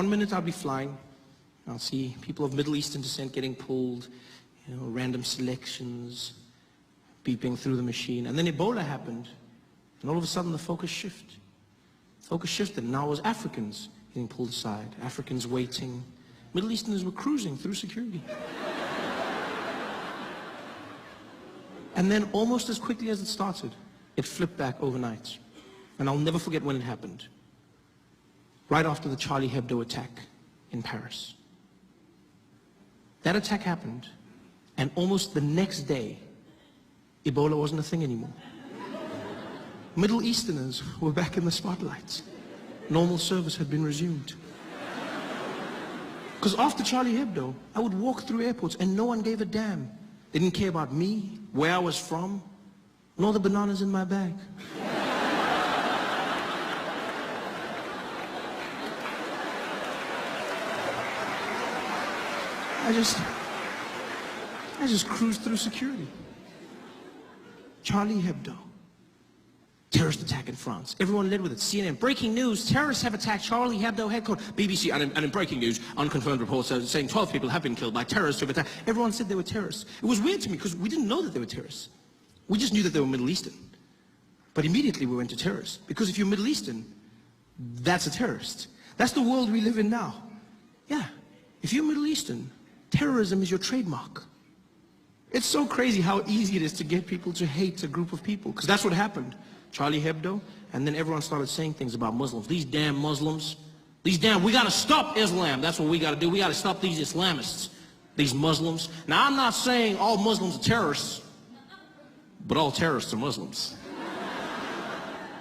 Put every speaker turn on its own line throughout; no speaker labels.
1 minute I'll be flying, I'll see people of Middle Eastern descent getting pulled, random selections, beeping through the machine. And then Ebola happened, and all of a sudden the focus shifted. Focus shifted, and now it was Africans getting pulled aside, Africans waiting. Middle Easterners were cruising through security. And then almost as quickly as it started, it flipped back overnight. And I'll never forget when it happened. Right after the Charlie Hebdo attack in Paris. That attack happened, and almost the next day, Ebola wasn't a thing anymore. Middle Easterners were back in the spotlight. Normal service had been resumed. Because after Charlie Hebdo, I would walk through airports and no one gave a damn. They didn't care about me, where I was from, nor the bananas in my bag. I just cruised through security. Charlie Hebdo. Terrorist attack in France. Everyone led with it. CNN, breaking news, terrorists have attacked Charlie Hebdo headquarters. BBC, and in breaking news, unconfirmed reports saying 12 people have been killed by terrorists who have attacked. Everyone said they were terrorists. It was weird to me because we didn't know that they were terrorists. We just knew that they were Middle Eastern. But immediately we went to terrorists. Because if you're Middle Eastern, that's a terrorist. That's the world we live in now. Yeah, if you're Middle Eastern, terrorism is your trademark. It's so crazy how easy it is to get people to hate a group of people, because that's what happened. Charlie Hebdo, and then everyone started saying things about Muslims. These damn Muslims, we gotta stop Islam. That's what we gotta do. We gotta stop these Islamists, these Muslims. Now, I'm not saying all Muslims are terrorists, but all terrorists are Muslims.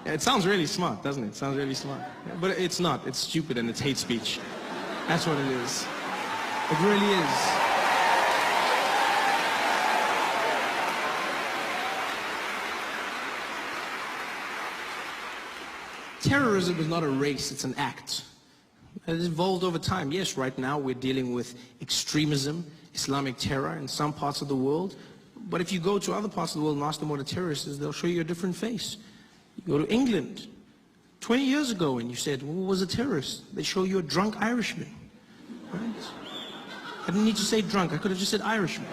It sounds really smart, doesn't it? It sounds really smart. But it's not. It's stupid and it's hate speech. That's what it is. It really is. Terrorism is not a race, it's an act. It has evolved over time. Yes, right now we're dealing with extremism, Islamic terror in some parts of the world. But if you go to other parts of the world and ask them what a terrorist is, they'll show you a different face. You go to England 20 years ago and you said, well, what was a terrorist? They show you a drunk Irishman. Right? I didn't need to say drunk, I could have just said Irishman.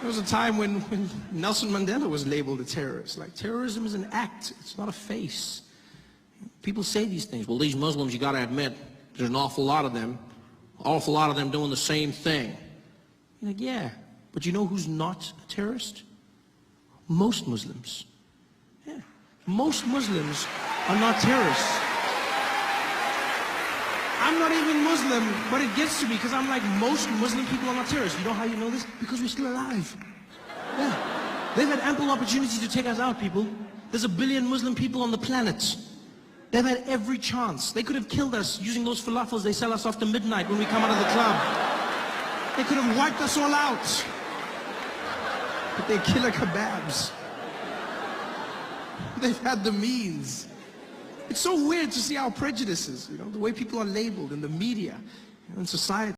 There was a time when Nelson Mandela was labeled a terrorist. Like, terrorism is an act, it's not a face. People say these things. Well, these Muslims, you gotta admit, there's an awful lot of them doing the same thing. You're like, yeah, but you know who's not a terrorist? Most Muslims. Yeah, most Muslims are not terrorists. I'm not even Muslim, but it gets to me because I'm like, most Muslim people are not terrorists. You know how you know this? Because we're still alive. Yeah. They've had ample opportunity to take us out, people. There's 1 billion Muslim people on the planet. They've had every chance. They could have killed us using those falafels they sell us after midnight when we come out of the club. They could have wiped us all out. But they're killer kebabs. They've had the means. It's so weird to see our prejudices, the way people are labeled in the media, in society.